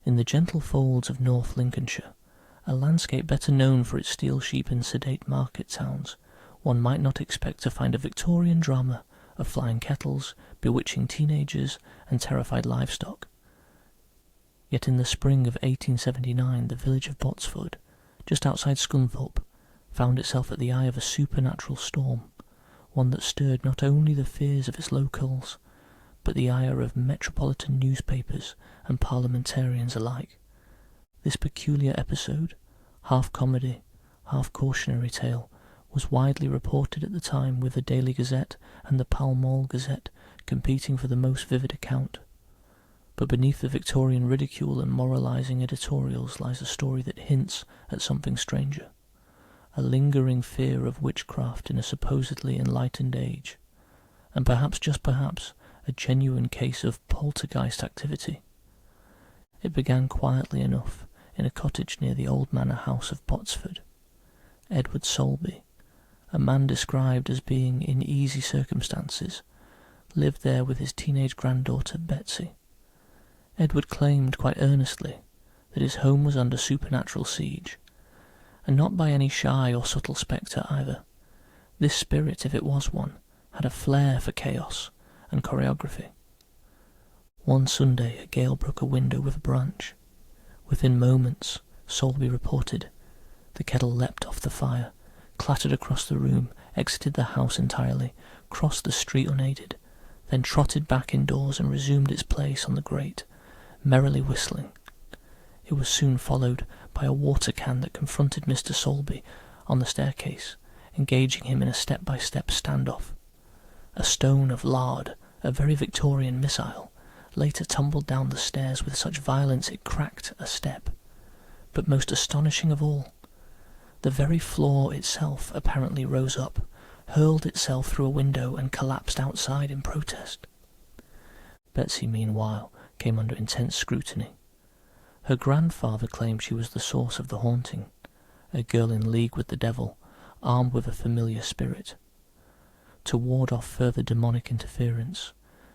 In the gentle folds of North Lincolnshire, a landscape better known for its steel sheep and sedate market towns, one might not expect to find a Victorian drama of flying kettles, bewitching teenagers, and terrified livestock. Yet in the spring of 1879, the village of Bottesford, just outside Scunthorpe, found itself at the eye of a supernatural storm, one that stirred not only the fears of its locals, but the ire of metropolitan newspapers and parliamentarians alike. This peculiar episode, half comedy, half cautionary tale, was widely reported at the time, with the Daily Gazette and the Pall Mall Gazette competing for the most vivid account. But beneath the Victorian ridicule and moralising editorials lies a story that hints at something stranger, a lingering fear of witchcraft in a supposedly enlightened age, and perhaps, just perhaps, a genuine case of poltergeist activity. It began quietly enough in a cottage near the old manor house of Bottesford. Edward Soulby, a man described as being in easy circumstances, lived there with his teenage granddaughter Betsy. Edward claimed quite earnestly that his home was under supernatural siege, and not by any shy or subtle spectre either. This spirit, if it was one, had a flair for chaos and choreography. One Sunday a gale broke a window with a branch. Within moments, Soulby reported, the kettle leapt off the fire, clattered across the room, exited the house entirely, crossed the street unaided, then trotted back indoors and resumed its place on the grate, merrily whistling. It was soon followed by a water can that confronted Mr. Soulby on the staircase, engaging him in a step-by-step standoff. A stone of Lard, a very Victorian missile, later tumbled down the stairs with such violence it cracked a step. But most astonishing of all, the very floor itself apparently rose up, hurled itself through a window and collapsed outside in protest. Betsy, meanwhile, came under intense scrutiny. Her grandfather claimed she was the source of the haunting, a girl in league with the devil, armed with a familiar spirit. To ward off further demonic interference,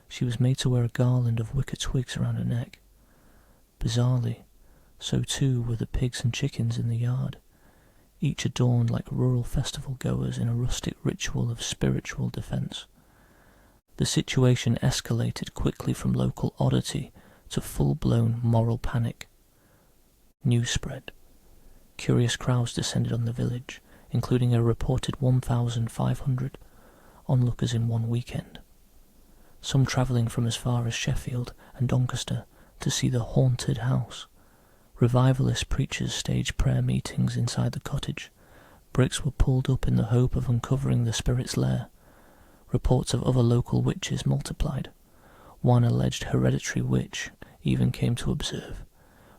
she was made to wear a garland of wicker twigs around her neck. Bizarrely, so too were the pigs and chickens in the yard, each adorned like rural festival goers in a rustic ritual of spiritual defence. The situation escalated quickly from local oddity to full-blown moral panic. News spread. Curious crowds descended on the village, including a reported 1,500 onlookers in one weekend, some travelling from as far as Sheffield and Doncaster to see the haunted house. Revivalist preachers staged prayer meetings inside the cottage. Bricks were pulled up in the hope of uncovering the spirit's lair. Reports of other local witches multiplied. One alleged hereditary witch even came to observe,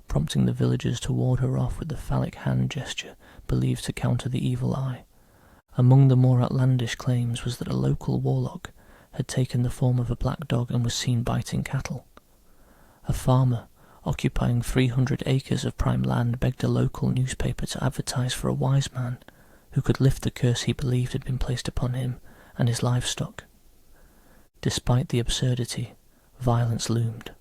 prompting the villagers to ward her off with the phallic hand gesture believed to counter the evil eye. Among the more outlandish claims was that a local warlock had taken the form of a black dog and was seen biting cattle. A farmer, occupying 300 acres of prime land, begged a local newspaper to advertise for a wise man who could lift the curse he believed had been placed upon him and his livestock. Despite the absurdity, violence loomed.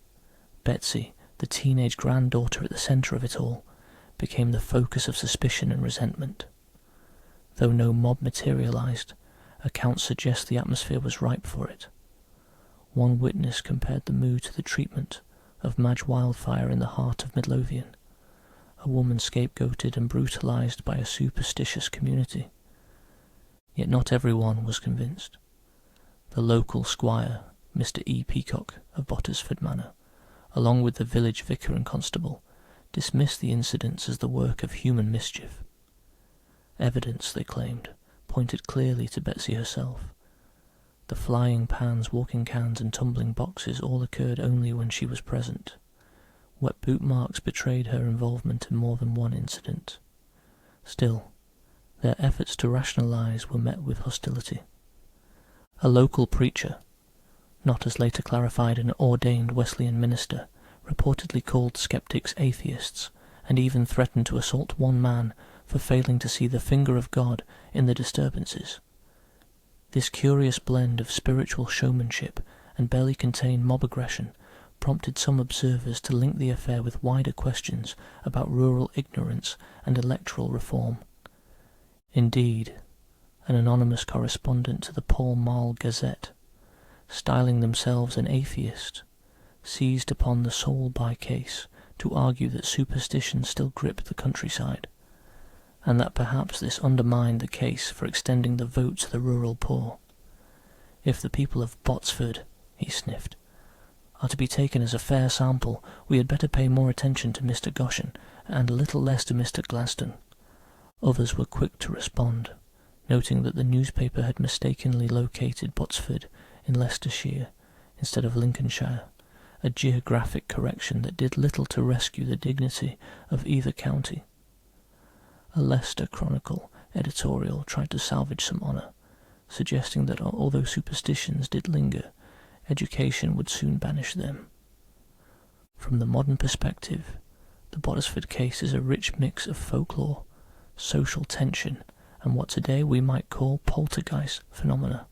Betsy, the teenage granddaughter at the centre of it all, became the focus of suspicion and resentment. Though no mob materialised, accounts suggest the atmosphere was ripe for it. One witness compared the mood to the treatment of Madge wildfire in the heart of Midlothian, a woman scapegoated and brutalised by a superstitious community. Yet not everyone was convinced. The local squire, Mr. E. Peacock of Bottesford Manor, along with the village vicar and constable, dismissed the incidents as the work of human mischief. Evidence, they claimed, pointed clearly to Betsy herself. The flying pans, walking cans and tumbling boxes all occurred only when she was present. Wet boot marks betrayed her involvement in more than one incident. Still, their efforts to rationalise were met with hostility. A local preacher, not as later clarified an ordained Wesleyan minister, reportedly called skeptics atheists and even threatened to assault one man for failing to see the finger of God in the disturbances. This curious blend of spiritual showmanship and barely contained mob aggression prompted some observers to link the affair with wider questions about rural ignorance and electoral reform. Indeed, an anonymous correspondent to the Pall Mall Gazette, styling themselves an atheist, seized upon the Soulby case to argue that superstition still gripped the countryside, and that perhaps this undermined the case for extending the vote to the rural poor. If the people of Bottesford, he sniffed, are to be taken as a fair sample, we had better pay more attention to Mr. Goshen and a little less to Mr. Gladstone. Others were quick to respond, noting that the newspaper had mistakenly located Bottesford in Leicestershire instead of Lincolnshire, a geographic correction that did little to rescue the dignity of either county. A Leicester Chronicle editorial tried to salvage some honour, suggesting that although superstitions did linger, education would soon banish them. From the modern perspective, the Bottesford case is a rich mix of folklore, social tension, and what today we might call poltergeist phenomena.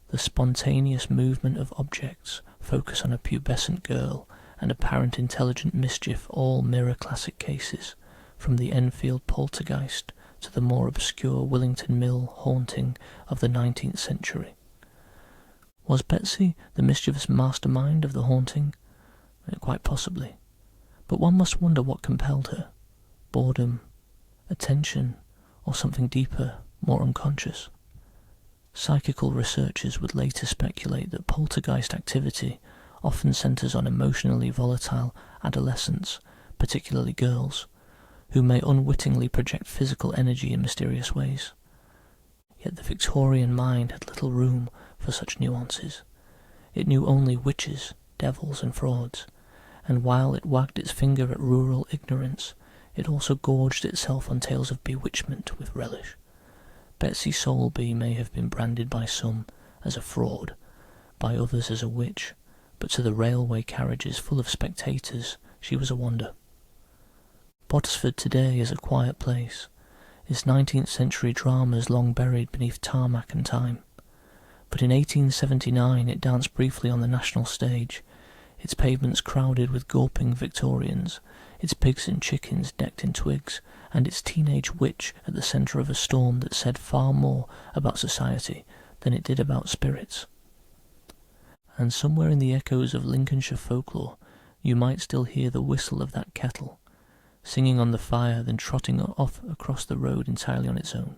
The spontaneous movement of objects, focus on a pubescent girl, and apparent intelligent mischief all mirror classic cases, from the Enfield poltergeist to the more obscure Willington Mill haunting of the 19th century. Was Betsy the mischievous mastermind of the haunting? Quite possibly. But one must wonder what compelled her. Boredom, attention, or something deeper, more unconscious. Psychical researchers would later speculate that poltergeist activity often centres on emotionally volatile adolescents, particularly girls, who may unwittingly project physical energy in mysterious ways. Yet the Victorian mind had little room for such nuances. It knew only witches, devils, and frauds, and while it wagged its finger at rural ignorance, it also gorged itself on tales of bewitchment with relish. Betsy Soulby may have been branded by some as a fraud, by others as a witch, but to the railway carriages full of spectators she was a wonder. Bottesford today is a quiet place, its 19th century dramas long buried beneath tarmac and time. But in 1879 it danced briefly on the national stage, its pavements crowded with gawping Victorians, its pigs and chickens decked in twigs, and its teenage witch at the centre of a storm that said far more about society than it did about spirits. And somewhere in the echoes of Lincolnshire folklore you might still hear the whistle of that kettle, singing on the fire, then trotting off across the road entirely on its own.